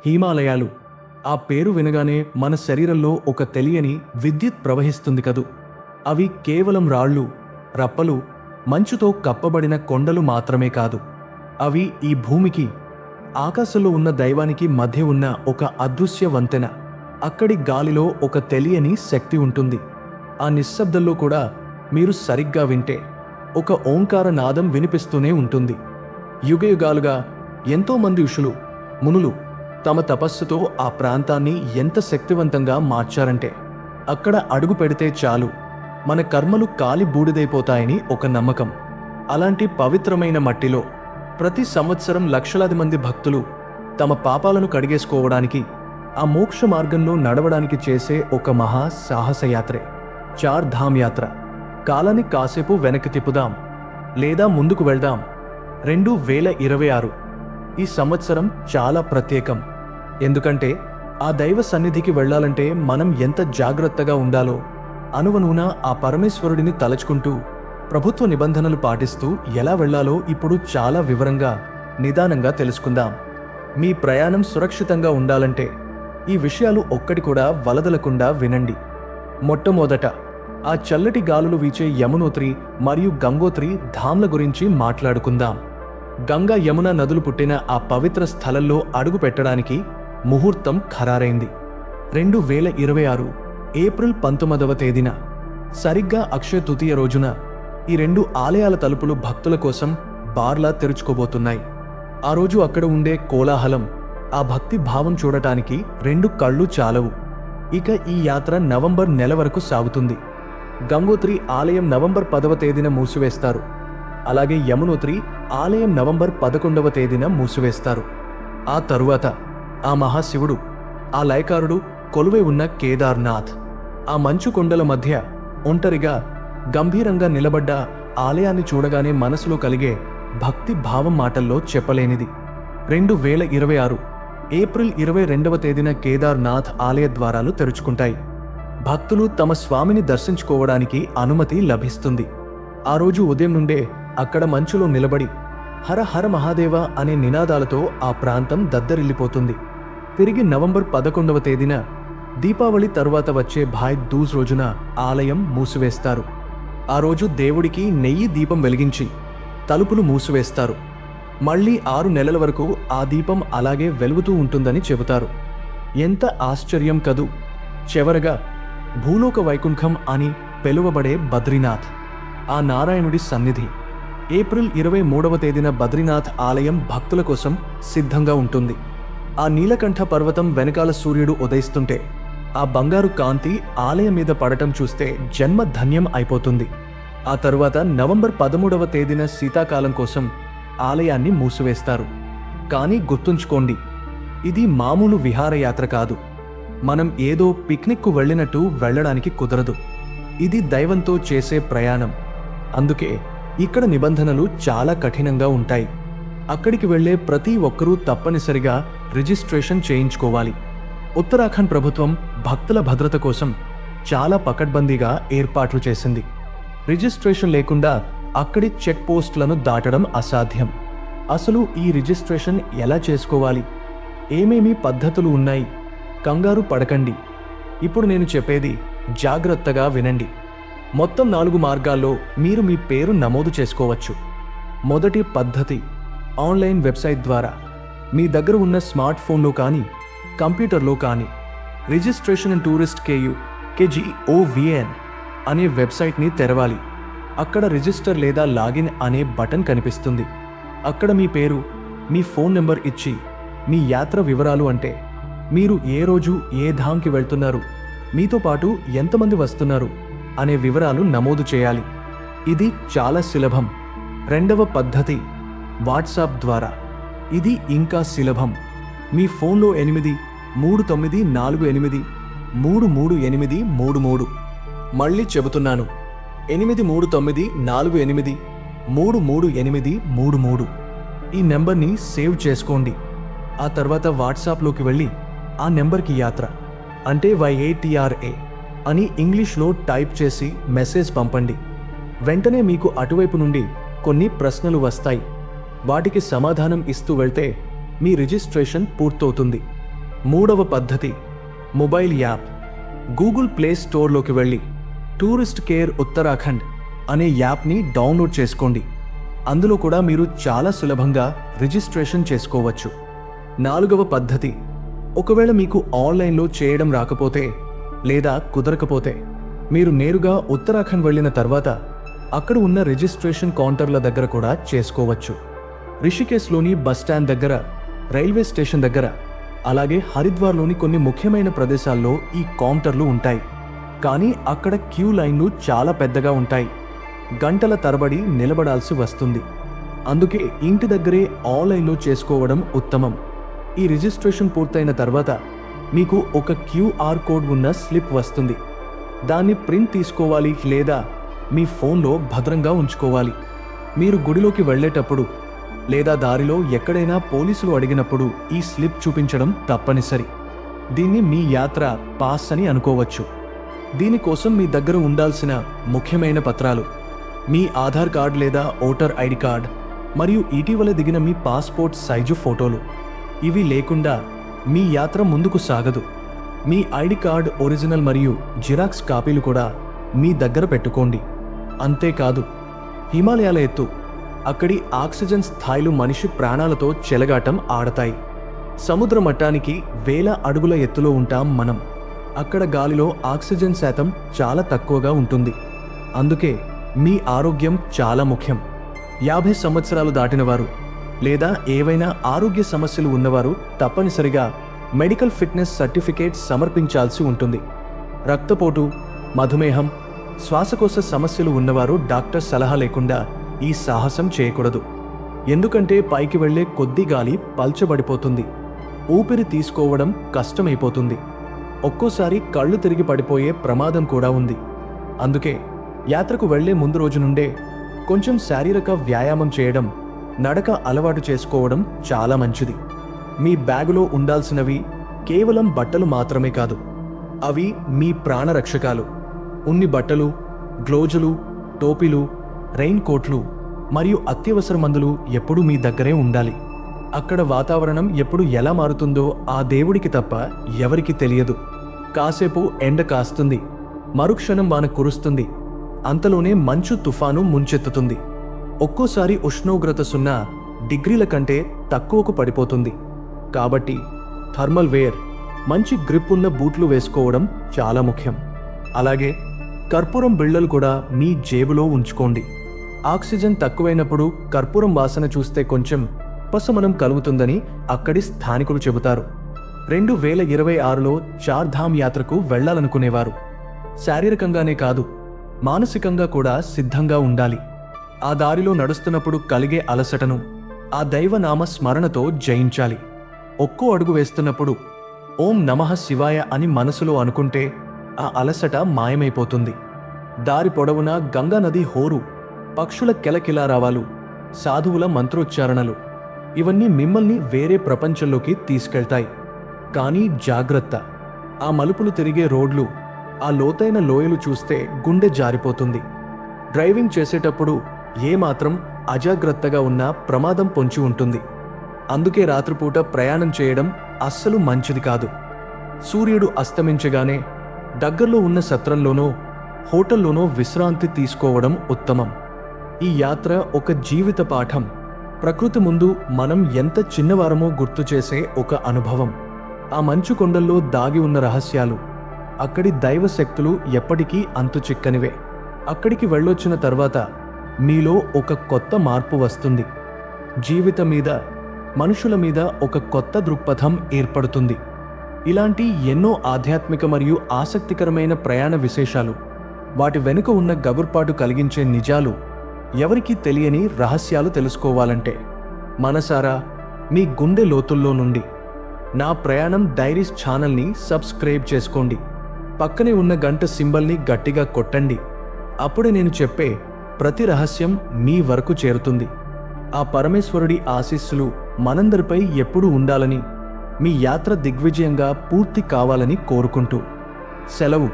హిమాలయాలు. ఆ పేరు వినగానే మన శరీరంలో ఒక తెలియని విద్యుత్ ప్రవహిస్తుంది కదూ. అవి కేవలం రాళ్ళు, రప్పలు, మంచుతో కప్పబడిన కొండలు మాత్రమే కాదు. అవి ఈ భూమికి, ఆకాశంలో ఉన్న దైవానికి మధ్య ఉన్న ఒక అదృశ్య వంతెన. అక్కడి గాలిలో ఒక తెలియని శక్తి ఉంటుంది. ఆ నిశ్శబ్దంలో కూడా మీరు సరిగ్గా వింటే ఒక ఓంకార నాదం వినిపిస్తూనే ఉంటుంది. యుగయుగాలుగా ఎంతోమంది ఋషులు, మునులు తమ తపస్సుతో ఆ ప్రాంతాన్ని ఎంత శక్తివంతంగా మార్చారంటే, అక్కడ అడుగు పెడితే చాలు మన కర్మలు కాలి బూడిదైపోతాయని ఒక నమ్మకం. అలాంటి పవిత్రమైన మట్టిలో ప్రతి సంవత్సరం లక్షలాది మంది భక్తులు తమ పాపాలను కడిగేసుకోవడానికి, ఆ మోక్ష మార్గంలో నడవడానికి చేసే ఒక మహా సాహసయాత్రే చార్ ధామ్ యాత్ర. కాలాన్ని కాసేపు వెనక్కి తిప్పుదాం, లేదా ముందుకు వెళ్దాం. 2026 ఈ సంవత్సరం చాలా ప్రత్యేకం. ఎందుకంటే ఆ దైవ సన్నిధికి వెళ్లాలంటే మనం ఎంత జాగ్రత్తగా ఉండాలో అనువనున ఆ పరమేశ్వరుడిని తలచుకుంటూ, ప్రభుత్వ నిబంధనలు పాటిస్తూ ఎలా వెళ్లాలో ఇప్పుడు చాలా వివరంగా, నిదానంగా తెలుసుకుందాం. మీ ప్రయాణం సురక్షితంగా ఉండాలంటే ఈ విషయాలు ఒక్కటి కూడా వలదలకుండా వినండి. మొట్టమొదట ఆ చల్లటి గాలులు వీచే యమునోత్రి మరియు గంగోత్రి ధామ్ల గురించి మాట్లాడుకుందాం. గంగా, యమున నదులు పుట్టిన ఆ పవిత్ర స్థలంలో అడుగు పెట్టడానికి ముహూర్తం ఖరారైంది. 2026 ఏప్రిల్ 19వ తేదీన, సరిగ్గా అక్షయ తృతీయ రోజున ఈ రెండు ఆలయాల తలుపులు భక్తుల కోసం బార్లా తెరుచుకోబోతున్నాయి. ఆ రోజు అక్కడ ఉండే కోలాహలం, ఆ భక్తి భావం చూడటానికి రెండు కళ్ళు చాలవు. ఇక ఈ యాత్ర నవంబర్ నెల వరకు సాగుతుంది. గంగోత్రి ఆలయం నవంబర్ 10వ తేదీన మూసివేస్తారు. అలాగే యమునోత్రి ఆలయం నవంబర్ 11వ తేదీన మూసివేస్తారు. ఆ తరువాత ఆ మహాశివుడు, ఆ లయకారుడు కొలువై ఉన్న కేదార్నాథ్, ఆ మంచు కొండల మధ్య ఒంటరిగా గంభీరంగా నిలబడ్డ ఆలయాన్ని చూడగానే మనసులో కలిగే భక్తి భావం మాటల్లో చెప్పలేనిది. 2026 ఏప్రిల్ 22వ తేదీన కేదార్నాథ్ ఆలయ ద్వారాలు తెరుచుకుంటాయి. భక్తులు తమ స్వామిని దర్శించుకోవడానికి అనుమతి లభిస్తుంది. ఆ రోజు ఉదయం నుండే అక్కడ మంచులో నిలబడి హర హర మహాదేవ అనే నినాదాలతో ఆ ప్రాంతం దద్దరిల్లిపోతుంది. తిరిగి నవంబర్ 11వ తేదీన, దీపావళి తరువాత వచ్చే భాయ్ దూజ్ రోజున ఆలయం మూసివేస్తారు. ఆ రోజు దేవుడికి నెయ్యి దీపం వెలిగించి తలుపులు మూసివేస్తారు. మళ్లీ 6 నెలల వరకు ఆ దీపం అలాగే వెలుగుతూ ఉంటుందని చెబుతారు. ఎంత ఆశ్చర్యం కదూ. చివరగా భూలోక వైకుంఠం అని పిలువబడే బద్రీనాథ్, ఆ నారాయణుడి సన్నిధి, ఏప్రిల్ 23వ తేదీన బద్రీనాథ్ ఆలయం భక్తుల కోసం సిద్ధంగా ఉంటుంది. ఆ నీలకంఠ పర్వతం వెనకాల సూర్యుడు ఉదయిస్తుంటే ఆ బంగారు కాంతి ఆలయం మీద పడటం చూస్తే జన్మ ధన్యం అయిపోతుంది. ఆ తరువాత నవంబర్ 13వ తేదీన శీతాకాలం కోసం ఆలయాన్ని మూసివేస్తారు. కానీ గుర్తుంచుకోండి, ఇది మామూలు విహారయాత్ర కాదు. మనం ఏదో పిక్నిక్కు వెళ్ళినట్టు వెళ్ళడానికి కుదరదు. ఇది దైవంతో చేసే ప్రయాణం. అందుకే ఇక్కడ నిబంధనలు చాలా కఠినంగా ఉంటాయి. అక్కడికి వెళ్లే ప్రతి ఒక్కరూ తప్పనిసరిగా రిజిస్ట్రేషన్ చేయించుకోవాలి. ఉత్తరాఖండ్ ప్రభుత్వం భక్తుల భద్రత కోసం చాలా పకడ్బందీగా ఏర్పాట్లు చేసింది. రిజిస్ట్రేషన్ లేకుండా అక్కడి చెక్ పోస్టులను దాటడం అసాధ్యం. అసలు ఈ రిజిస్ట్రేషన్ ఎలా చేసుకోవాలి, ఏమేమి పద్ధతులు ఉన్నాయి? కంగారు పడకండి. ఇప్పుడు నేను చెప్పేది జాగ్రత్తగా వినండి. మొత్తం 4 మార్గాల్లో మీరు మీ పేరు నమోదు చేసుకోవచ్చు. మొదటి పద్ధతి ఆన్లైన్ వెబ్సైట్ ద్వారా. మీ దగ్గర ఉన్న స్మార్ట్ ఫోన్లో కానీ కంప్యూటర్లో కానీ రిజిస్ట్రేషన్ అండ్ టూరిస్ట్ KGOVN అనే వెబ్సైట్ని తెరవాలి. అక్కడ రిజిస్టర్ లేదా లాగిన్ అనే బటన్ కనిపిస్తుంది. అక్కడ మీ పేరు, మీ ఫోన్ నెంబర్ ఇచ్చి మీ యాత్ర వివరాలు, అంటే మీరు ఏ రోజు ఏ ధామ్కి వెళ్తున్నారు, మీతో పాటు ఎంతమంది వస్తున్నారు అనే వివరాలు నమోదు చేయాలి. ఇది చాలా సులభం. రెండవ పద్ధతి వాట్సాప్ ద్వారా. ఇది ఇంకా సులభం. మీ ఫోన్లో 8394833833. మళ్ళీ చెబుతున్నాను, 8394833833. ఈ నెంబర్ని సేవ్ చేసుకోండి. ఆ తర్వాత వాట్సాప్లోకి వెళ్ళి ఆ నెంబర్కి యాత్ర అంటే YATRA అని ఇంగ్లీష్లో టైప్ చేసి మెసేజ్ పంపండి. వెంటనే మీకు అటువైపు నుండి కొన్ని ప్రశ్నలు వస్తాయి. వాటికి సమాధానం ఇస్తూ వెళ్తే మీ రిజిస్ట్రేషన్ పూర్తవుతుంది. మూడవ పద్ధతి మొబైల్ యాప్. గూగుల్ ప్లే స్టోర్లోకి వెళ్ళి టూరిస్ట్ కేర్ ఉత్తరాఖండ్ అనే యాప్ని డౌన్లోడ్ చేసుకోండి. అందులో కూడా మీరు చాలా సులభంగా రిజిస్ట్రేషన్ చేసుకోవచ్చు. నాలుగవ పద్ధతి, ఒకవేళ మీకు ఆన్లైన్లో చేయడం రాకపోతే లేదా కుదరకపోతే మీరు నేరుగా ఉత్తరాఖండ్ వెళ్ళిన తర్వాత అక్కడ ఉన్న రిజిస్ట్రేషన్ కౌంటర్ల దగ్గర కూడా చేసుకోవచ్చు. రిషికేశ్లోని బస్టాండ్ దగ్గర, రైల్వే స్టేషన్ దగ్గర, అలాగే హరిద్వార్లోని కొన్ని ముఖ్యమైన ప్రదేశాల్లో ఈ కౌంటర్లు ఉంటాయి. కానీ అక్కడ క్యూ లైన్లు చాలా పెద్దగా ఉంటాయి. గంటల తరబడి నిలబడాల్సి వస్తుంది. అందుకే ఇంటి దగ్గరే ఆన్లైన్లో చేసుకోవడం ఉత్తమం. ఈ రిజిస్ట్రేషన్ పూర్తయిన తర్వాత మీకు ఒక క్యూఆర్ కోడ్ ఉన్న స్లిప్ వస్తుంది. దాన్ని ప్రింట్ తీసుకోవాలి లేదా మీ ఫోన్లో భద్రంగా ఉంచుకోవాలి. మీరు గుడిలోకి వెళ్ళేటప్పుడు లేదా దారిలో ఎక్కడైనా పోలీసులు అడిగినప్పుడు ఈ స్లిప్ చూపించడం తప్పనిసరి. దీన్ని మీ యాత్ర పాస్ అని అనుకోవచ్చు. దీనికోసం మీ దగ్గర ఉండాల్సిన ముఖ్యమైన పత్రాలు మీ ఆధార్ కార్డ్ లేదా ఓటర్ ఐడి కార్డ్ మరియు ఇటీవల దిగిన మీ పాస్పోర్ట్ సైజు ఫోటోలు. ఇవి లేకుండా మీ యాత్ర ముందుకు సాగదు. మీ ఐడి కార్డ్ ఒరిజినల్ మరియు జిరాక్స్ కాపీలు కూడా మీ దగ్గర పెట్టుకోండి. అంతేకాదు, హిమాలయాల ఎత్తు, అక్కడి ఆక్సిజన్ స్థాయిలు మనిషి ప్రాణాలతో చెలగాటం ఆడతాయి. సముద్ర మట్టానికి వేల అడుగుల ఎత్తులో ఉంటాం మనం. అక్కడ గాలిలో ఆక్సిజన్ శాతం చాలా తక్కువగా ఉంటుంది. అందుకే మీ ఆరోగ్యం చాలా ముఖ్యం. 50 సంవత్సరాలు దాటినవారు లేదా ఏవైనా ఆరోగ్య సమస్యలు ఉన్నవారు తప్పనిసరిగా మెడికల్ ఫిట్నెస్ సర్టిఫికేట్ సమర్పించాల్సి ఉంటుంది. రక్తపోటు, మధుమేహం, శ్వాసకోశ సమస్యలు ఉన్నవారు డాక్టర్ సలహా లేకుండా ఈ సాహసం చేయకూడదు. ఎందుకంటే పైకి వెళ్లే కొద్ది గాలి పల్చబడిపోతుంది. ఊపిరి తీసుకోవడం కష్టమైపోతుంది. ఒక్కోసారి కళ్ళు తిరిగి పడిపోయే ప్రమాదం కూడా ఉంది. అందుకే యాత్రకు వెళ్లే ముందు రోజు నుండే కొంచెం శారీరక వ్యాయామం చేయడం, నడక అలవాటు చేసుకోవడం చాలా మంచిది. మీ బ్యాగులో ఉండాల్సినవి కేవలం బట్టలు మాత్రమే కాదు, అవి మీ ప్రాణరక్షకాలు. ఉన్ని బట్టలు, గ్లోజులు, టోపీలు, రెయిన్ కోట్లు మరియు అత్యవసర మందులు ఎప్పుడూ మీ దగ్గరే ఉండాలి. అక్కడ వాతావరణం ఎప్పుడు ఎలా మారుతుందో ఆ దేవుడికి తప్ప ఎవరికి తెలియదు. కాసేపు ఎండ కాస్తుంది, మరుక్షణం వాన కురుస్తుంది, అంతలోనే మంచు తుఫాను ముంచెత్తుతుంది. ఒక్కోసారి ఉష్ణోగ్రత 0 డిగ్రీల కంటే తక్కువకు పడిపోతుంది. కాబట్టి థర్మల్ వేర్, మంచి గ్రిప్ ఉన్న బూట్లు వేసుకోవడం చాలా ముఖ్యం. అలాగే కర్పూరం బిళ్ళలు కూడా మీ జేబులో ఉంచుకోండి. ఆక్సిజన్ తక్కువైనప్పుడు కర్పూరం వాసన చూస్తే కొంచెం ఉపశమనం కలుగుతుందని అక్కడి స్థానికులు చెబుతారు. 2026లో చార్ధామ్ యాత్రకు వెళ్లాలనుకునేవారు శారీరకంగానే కాదు, మానసికంగా కూడా సిద్ధంగా ఉండాలి. ఆ దారిలో నడుస్తున్నప్పుడు కలిగే అలసటను ఆ దైవనామ స్మరణతో జయించాలి. ఒక్కో అడుగు వేస్తున్నప్పుడు ఓం నమః శివాయ అని మనసులో అనుకుంటే ఆ అలసట మాయమైపోతుంది. దారి పొడవునా గంగా నది హోరు, పక్షుల కెలకిలారావాలు, సాధువుల మంత్రోచ్చారణలు, ఇవన్నీ మిమ్మల్ని వేరే ప్రపంచంలోకి తీసుకెళ్తాయి. కానీ జాగ్రత్త, ఆ మలుపులు తిరిగే రోడ్లు, ఆ లోతైన లోయలు చూస్తే గుండె జారిపోతుంది. డ్రైవింగ్ చేసేటప్పుడు ఏమాత్రం అజాగ్రత్తగా ఉన్నా ప్రమాదం పొంచి ఉంటుంది. అందుకే రాత్రిపూట ప్రయాణం చేయడం అస్సలు మంచిది కాదు. సూర్యుడు అస్తమించగానే దగ్గరలో ఉన్న సత్రంలోనో హోటల్లోనో విశ్రాంతి తీసుకోవడం ఉత్తమం. ఈ యాత్ర ఒక జీవిత పాఠం. ప్రకృతి ముందు మనం ఎంత చిన్నవారమో గుర్తు చేసే ఒక అనుభవం. ఆ మంచు కొండల్లో దాగి ఉన్న రహస్యాలు, అక్కడి దైవ శక్తులు ఎప్పటికీ అంతు చిక్కనివే. అక్కడికి వెళ్ళొచ్చిన తర్వాత మీలో ఒక కొత్త మార్పు వస్తుంది. జీవితం మీద, మనుషుల మీద ఒక కొత్త దృక్పథం ఏర్పడుతుంది. ఇలాంటి ఎన్నో ఆధ్యాత్మిక మరియు ఆసక్తికరమైన ప్రయాణ విశేషాలు, వాటి వెనుక ఉన్న గగుర్పాటు కలిగించే నిజాలు, ఎవరికీ తెలియని రహస్యాలు తెలుసుకోవాలంటే మనసారా మీ గుండె లోతుల్లో నుండి నా ప్రయాణం డైరీస్ ఛానల్ని సబ్స్క్రైబ్ చేసుకోండి. పక్కనే ఉన్న గంట సింబల్ని గట్టిగా కొట్టండి. అప్పుడే నేను చెప్పే ప్రతి రహస్యం మీ వరకు చేరుతుంది. ఆ పరమేశ్వరుడి ఆశీస్సులు మనందరిపై ఎప్పుడూ ఉండాలని, మీ యాత్ర దిగ్విజయంగా పూర్తి కావాలని కోరుకుంటూ సెలవు.